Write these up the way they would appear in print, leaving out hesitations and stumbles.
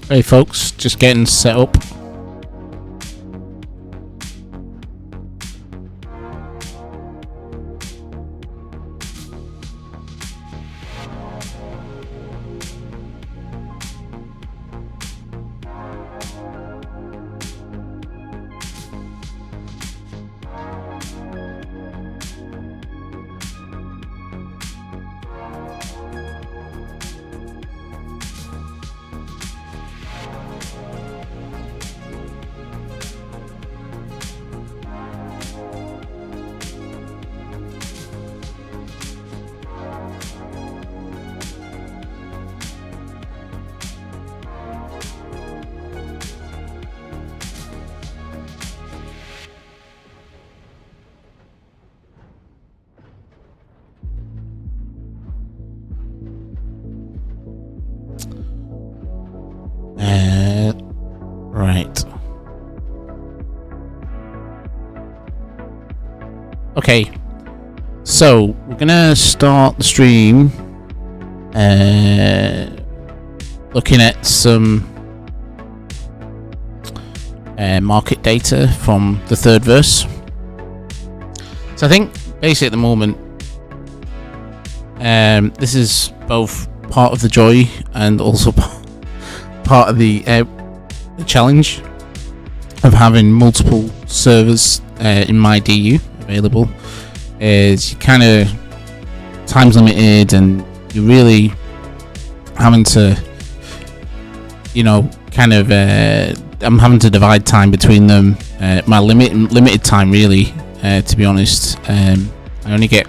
Hey folks, just getting set up. Right. Okay. So we're gonna start the stream looking at some market data from the third verse. So I think basically at the moment this is both part of the joy and also part of the challenge of having multiple servers in MyDU available. Is you kind of time's limited and you're really having to, you know, kind of I'm having to divide time between them. My limited time really, to be honest. I only get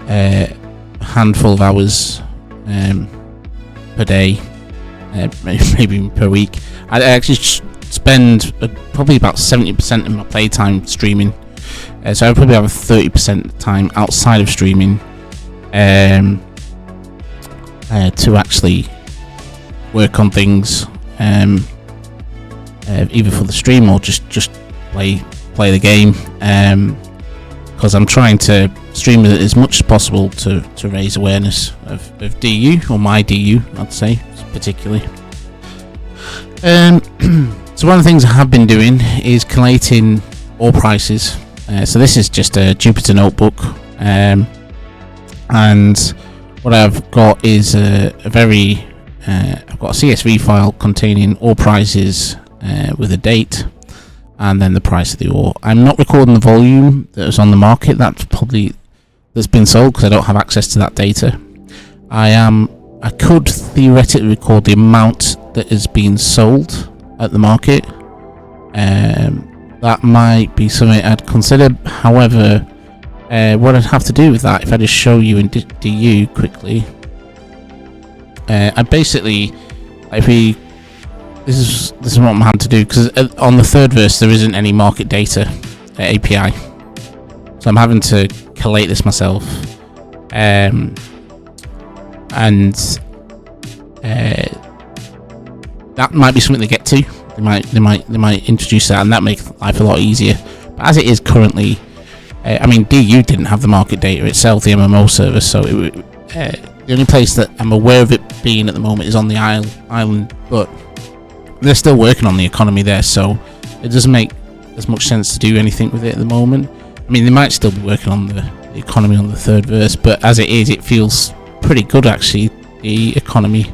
a handful of hours per day, maybe per week. I actually spend probably about 70% of my playtime streaming, so I probably have 30% of the time outside of streaming to actually work on things, either for the stream or just play the game, because I'm trying to stream it as much as possible to raise awareness of DU, or MyDU, I'd say particularly. So one of the things I have been doing is collating ore prices. So this is just a Jupyter notebook, and what I've got is I've got a CSV file containing ore prices with a date and then the price of the ore. I'm not recording the volume that was on the market. That's been sold because I don't have access to that data. I could theoretically record the amount that is being sold at the market. That might be something I'd consider. However, what I'd have to do with that, if I just show you in DU quickly, I basically, this is what I'm having to do, because on the third verse there isn't any market data API, so I'm having to collate this myself. And that might be something they get to. They might introduce that, and that makes life a lot easier. But as it is currently, I mean, DU didn't have the market data itself, the MMO server. So the only place that I'm aware of it being at the moment is on the island. But they're still working on the economy there, so it doesn't make as much sense to do anything with it at the moment. I mean, they might still be working on the economy on the third verse, but as it is, it feels pretty good actually, the economy,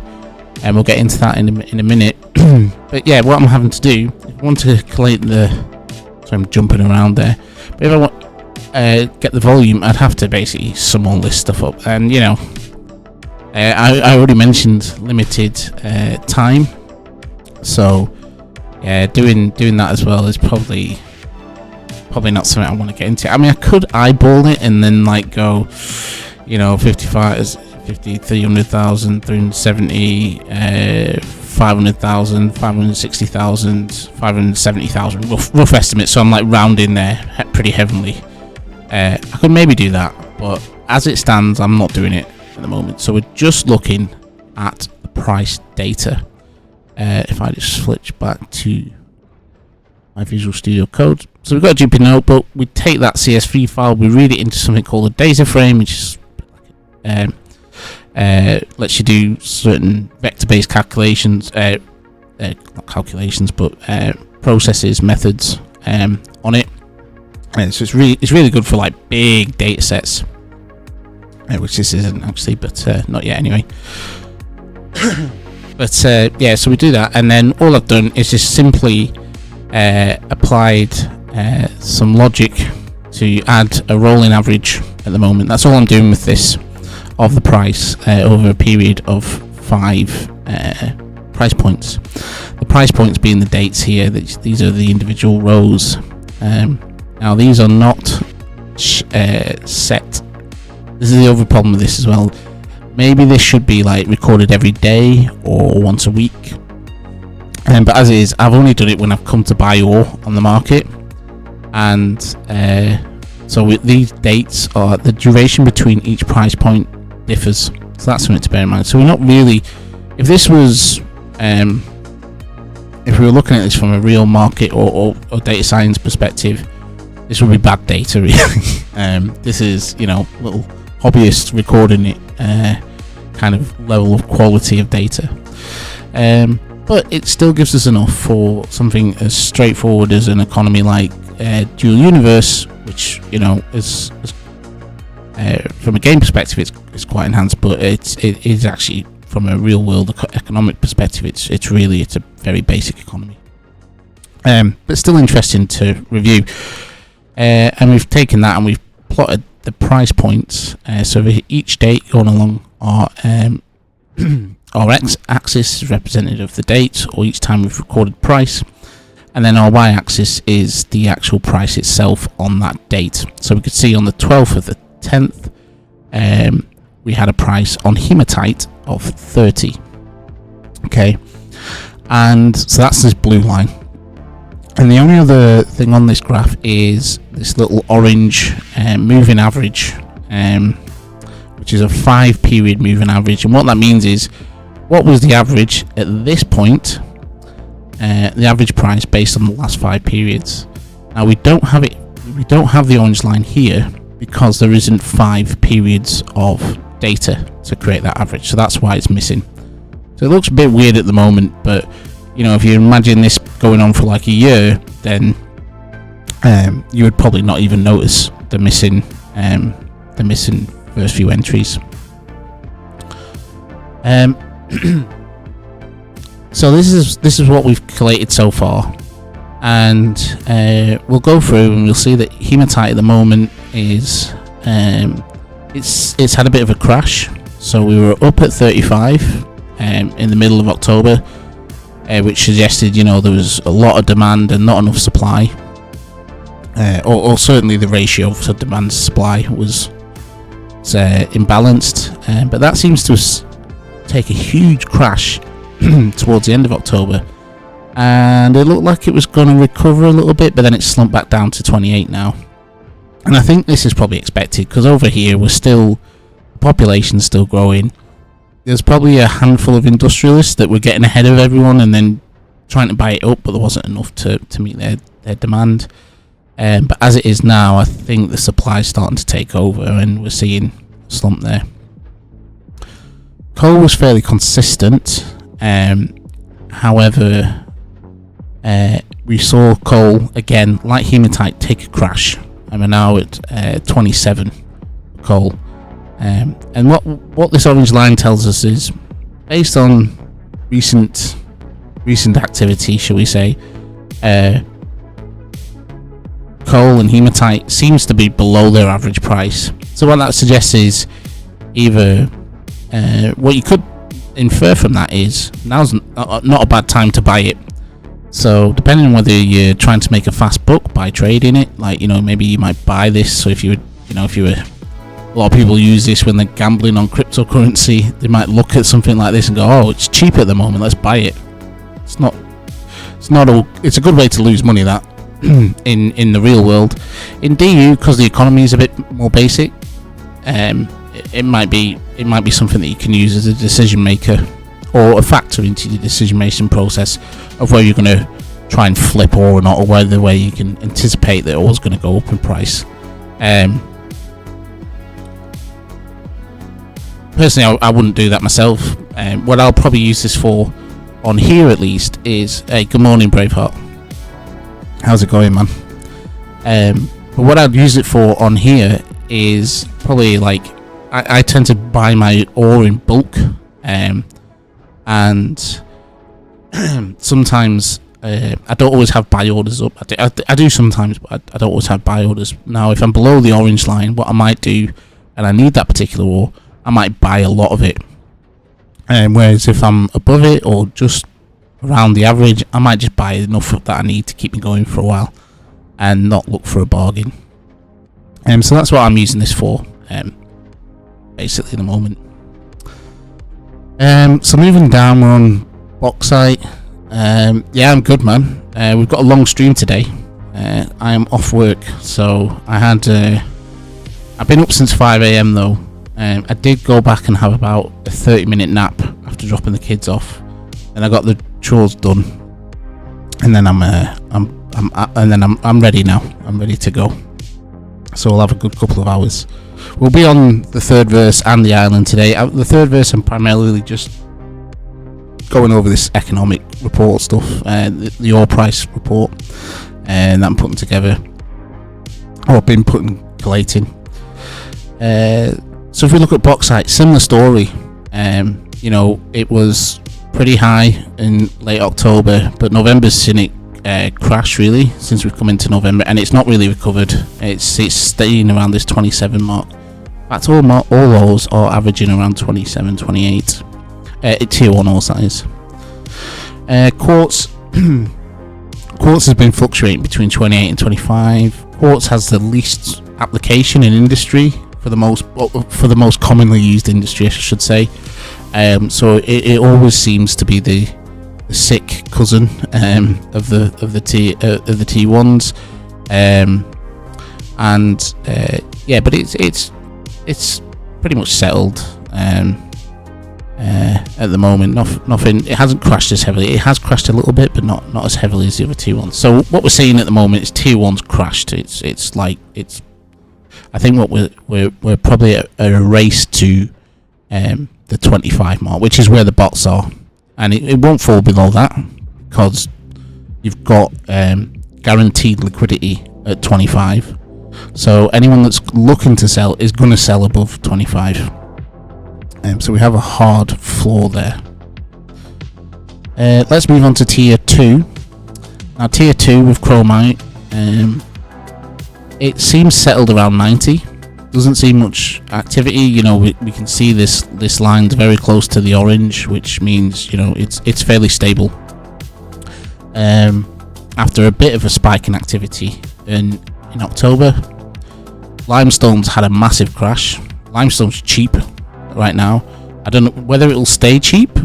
and we'll get into that in a minute. But yeah, what I'm having to do, if I want to collate so I'm jumping around there, but if I want get the volume, I'd have to basically sum all this stuff up, and you know, I already mentioned limited time, so yeah, doing that as well is probably not something I want to get into. I mean, I could eyeball it and then like go, you know, 300,000, 370, 500,000, 560,000, 570,000, rough estimate. So I'm like rounding there pretty heavily. I could maybe do that, but as it stands, I'm not doing it at the moment. So we're just looking at the price data. If I just switch back to my Visual Studio Code. So we've got a Jupyter notebook. We take that CSV file, we read it into something called a data frame, which is lets you do certain vector-based calculations, not calculations, but processes, methods on it. So it's really good for like big data sets, which this isn't actually, but not yet anyway. But yeah, so we do that, and then all I've done is just simply applied some logic to add a rolling average at the moment. That's all I'm doing with this, of the price over a period of 5 price points. The price points being the dates here. These are the individual rows. Now these are not set. This is the other problem with this as well. Maybe this should be like recorded every day or once a week. But as it is, I've only done it when I've come to buy ore on the market. And so with these dates, are the duration between each price point differs. So that's something to bear in mind. So we're not really, if this was, if we were looking at this from a real market or data science perspective, this would be bad data really. This is, little hobbyists recording it, kind of level of quality of data. But it still gives us enough for something as straightforward as an economy like Dual Universe, which is from a game perspective it's quite enhanced, but it is actually from a real world economic perspective it's a very basic economy, but still interesting to review. And we've taken that and we've plotted the price points. So each date going along our x-axis is representative of the date, or each time we've recorded price, and then our y-axis is the actual price itself on that date. So we could see on the 12th of the 10th, we had a price on hematite of 30. Okay, and so that's this blue line. And the only other thing on this graph is this little orange moving average, which is a 5-period moving average. And what that means is, what was the average at this point, the average price based on the last 5 periods. Now we don't have the orange line here because there isn't 5 periods of data to create that average, so that's why it's missing. So it looks a bit weird at the moment, but if you imagine this going on for like a year, then you would probably not even notice the missing first few entries. So this is what we've collated so far, and we'll go through and we'll see that hematite at the moment is it's had a bit of a crash. So we were up at 35 in the middle of October, which suggested there was a lot of demand and not enough supply, or certainly the ratio for demand to supply was imbalanced, but that seems to take a huge crash towards the end of October, and it looked like it was going to recover a little bit, but then it slumped back down to 28 now. And I think this is probably expected, because over here the population's still growing. There's probably a handful of industrialists that were getting ahead of everyone and then trying to buy it up, but there wasn't enough to meet their demand. But as it is now, I think the supply is starting to take over and we're seeing a slump there. Coal was fairly consistent. However, we saw coal, again, like hematite, take a crash. And we're now at 27 coal. And what this orange line tells us is, based on recent activity, shall we say, coal and hematite seems to be below their average price. So what that suggests is either what you could infer from that is now's not a bad time to buy it. So depending on whether you're trying to make a fast buck by trading it, like maybe you might buy this. So if you were a lot of people use this when they're gambling on cryptocurrency. They might look at something like this and go, "Oh, it's cheap at the moment. Let's buy it." It's not. It's a good way to lose money. That in the real world, in DU, because the economy is a bit more basic, it might be something that you can use as a decision maker or a factor into the decision making process of whether you're going to try and flip ore or not, or whether way you can anticipate that ore's going to go up in price. Personally, I wouldn't do that myself. What I'll probably use this for on here at least is a good morning, Braveheart. How's it going, man? But what I'd use it for on here is probably like I tend to buy my ore in bulk, and sometimes I don't always have buy orders up. I do sometimes, but I don't always have buy orders. Now, if I'm below the orange line, what I might do, and I need that particular ore, I might buy a lot of it. Whereas if I'm above it or just around the average, I might just buy enough that I need to keep me going for a while and not look for a bargain. So that's what I'm using this for, basically, at the moment. So moving down, we're on bauxite. Yeah, I'm good, man. We've got a long stream today. I am off work, so I've been up since 5 a.m. though. I did go back and have about a 30-minute nap after dropping the kids off, and I got the chores done, and then I'm ready now. I'm ready to go. So we'll have a good couple of hours. We'll be on the third verse and the island today. The third verse, I'm primarily just going over this economic report stuff, the oil price report, that I'm putting together, or been collating. So if we look at bauxite, similar story. It was pretty high in late October, but November's seen it crash really since we've come into November, and it's not really recovered. It's staying around this 27 mark. In fact, all those are averaging around 27, 28. Tier 1 ore size. Quartz has been fluctuating between 28 and 25. Quartz has the least application in industry for the most commonly used industry, I should say. So it always seems to be the sick cousin of the T1s, but it's pretty much settled at the moment. Nothing. It hasn't crashed as heavily. It has crashed a little bit, but not as heavily as the other T1s. So what we're seeing at the moment is T1s crashed. I think what we're probably at a race to the 25 mark, which is where the bots are, and it won't fall below that because you've got guaranteed liquidity at 25. So anyone that's looking to sell is going to sell above 25. So we have a hard floor there. Let's move on to tier 2. Now tier 2 with chromite, it seems settled around 90. Doesn't see much activity. We can see this line's very close to the orange, which means it's fairly stable. After a bit of a spike in activity in October, limestone's had a massive crash. Limestone's cheap right now. I don't know whether it'll stay cheap,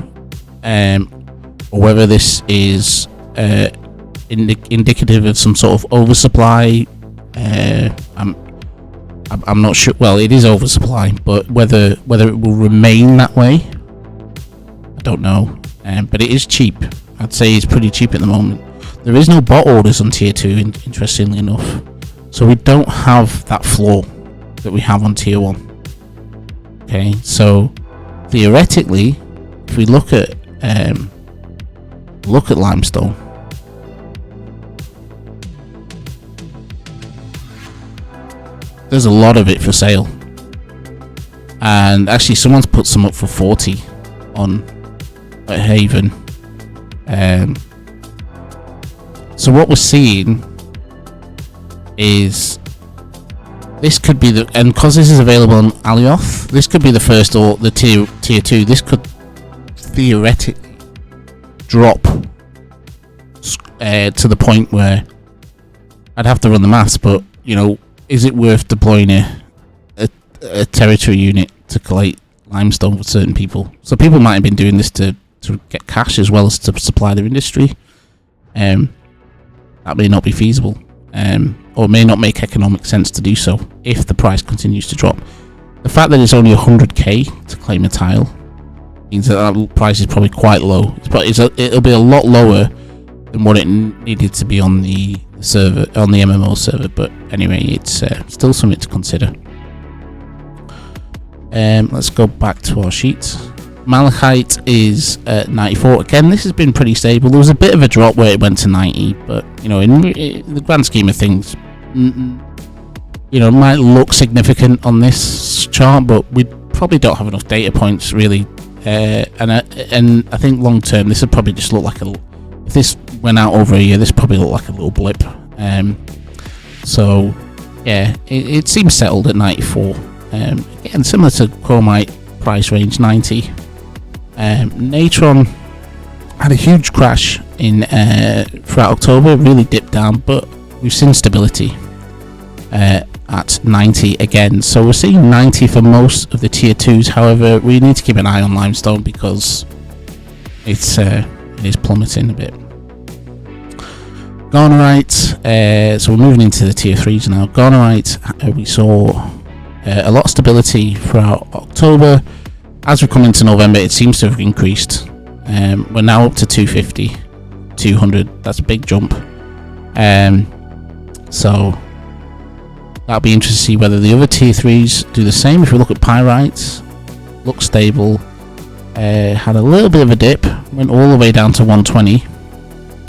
or whether this is indicative of some sort of oversupply. I'm not sure. Well, it is oversupply, but whether it will remain that way, I don't know. But it is cheap. I'd say it's pretty cheap at the moment. There is no bot orders on tier 2, interestingly enough, so we don't have that floor that we have on tier 1. Okay, so theoretically, if we look at limestone, there's a lot of it for sale, and actually someone's put some up for 40 at Haven. So what we're seeing is this could be and because this is available on Alioth, this could be the first or the tier 2. This could theoretically drop to the point where I'd have to run the maths, but is it worth deploying a territory unit to collate limestone for certain people? So people might have been doing this to get cash as well as to supply their industry. That may not be feasible, or may not make economic sense to do so if the price continues to drop. The fact that it's only 100k to claim a tile means that price is probably quite low. It'll be a lot lower than what it needed to be on the server, on the MMO server, but anyway, it's still something to consider. Let's go back to our sheet. Malachite is at 94. Again, this has been pretty stable. There was a bit of a drop where it went to 90, but you know, in the grand scheme of things, you know, it might look significant on this chart, but we probably don't have enough data points really. And I think long term, this would probably just look like if this went out over a year, this probably look like a little blip. So yeah, it seems settled at 94. Again, similar to chromite price range 90. Natron had a huge crash in throughout October, really dipped down, but we've seen stability at 90 again. So we're seeing 90 for most of the tier 2s. However, we need to keep an eye on limestone because it is plummeting a bit. Garnerite, so we're moving into the tier 3s now. Garnerite, we saw a lot of stability throughout October. As we come into November, it seems to have increased. We're now up to 250, 200. That's a big jump. So that'll be interesting to see whether the other tier 3s do the same. If we look at pyrite, looks stable. Had a little bit of a dip, went all the way down to 120,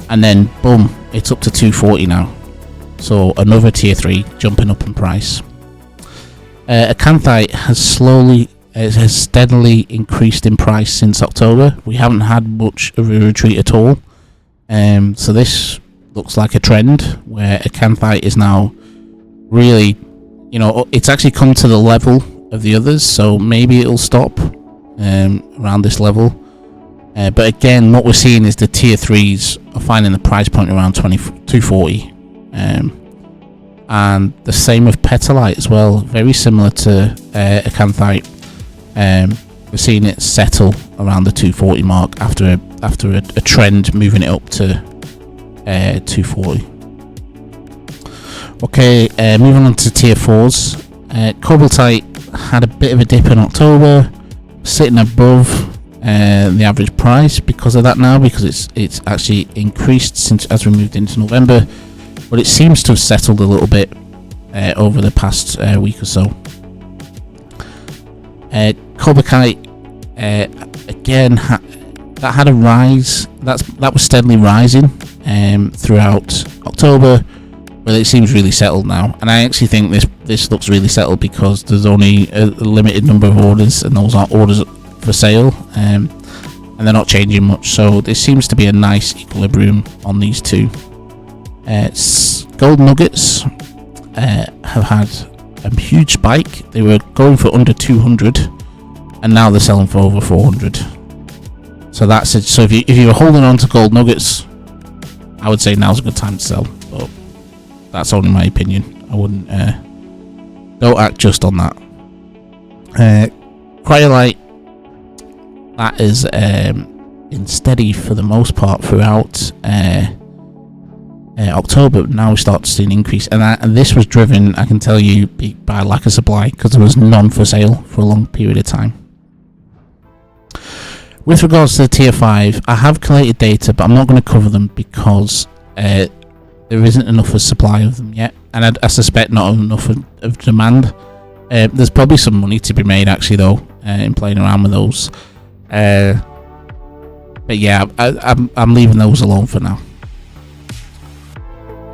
and then boom, it's up to 240 now. So another tier 3 jumping up in price. Acanthite has steadily increased in price since October. We haven't had much of a retreat at all. So this looks like a trend where Acanthite is now really, you know, it's actually come to the level of the others, so maybe it'll stop around this level. But again, what we're seeing is the tier 3s are finding the price point around 240. And the same with petalite as well, very similar to Acanthite. We're seeing it settle around the 240 mark after a trend moving it up to 240. Okay, moving on to tier 4s. Cobaltite had a bit of a dip in October, sitting above the average price because of that now, because it's actually increased since as we moved into November, but it seems to have settled a little bit over the past week or so. Cobalt, again, that had a rise. That was steadily rising throughout October, but it seems really settled now. And I actually think this looks really settled because there's only a limited number of orders, and those are orders for sale, and they're not changing much. So there seems to be a nice equilibrium on these two. Gold nuggets have had a huge spike. They were going for under 200, and now they're selling for over 400. So that's it. So if you're holding on to gold nuggets, I would say now's a good time to sell. But that's only my opinion. I wouldn't don't act just on that. Cryolite, that is been steady for the most part throughout October. Now we start to see an increase, and this was driven, I can tell you, by lack of supply, because there was none for sale for a long period of time. With regards to the tier 5, I have collated data, but I'm not going to cover them because there isn't enough of supply of them yet, and I suspect not enough of demand. There's probably some money to be made actually though in playing around with those. But yeah, I'm leaving those alone for now.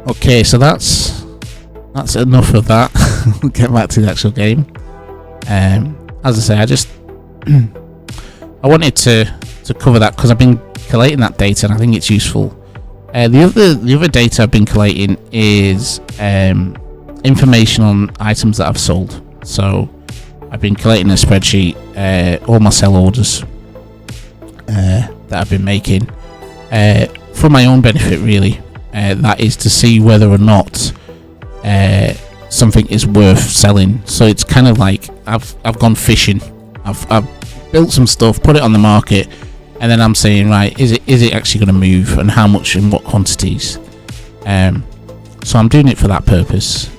Okay, so that's enough of that. We'll get back to the actual game. As I say, I wanted to cover that because I've been collating that data and I think it's useful. The other data I've been collating is information on items that I've sold. So I've been collating a spreadsheet, all my sell orders that I've been making for my own benefit, really. That is to see whether or not something is worth selling. So it's kind of like I've gone fishing. I've built some stuff, put it on the market, and then I'm saying, right, is it actually going to move, and how much and what quantities? So I'm doing it for that purpose.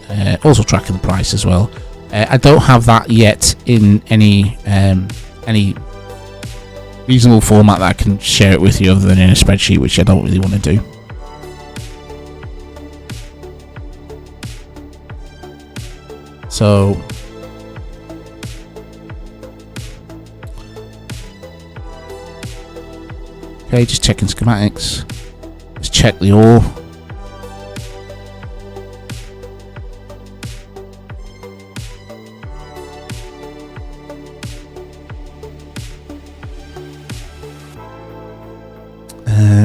Also tracking the price as well. I don't have that yet in any reasonable format that I can share it with you other than in a spreadsheet, which I don't really want to do. So Okay, just checking schematics. Let's check the ore.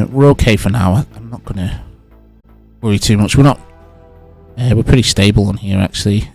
We're okay for now. I'm not gonna worry too much. We're pretty stable on here actually.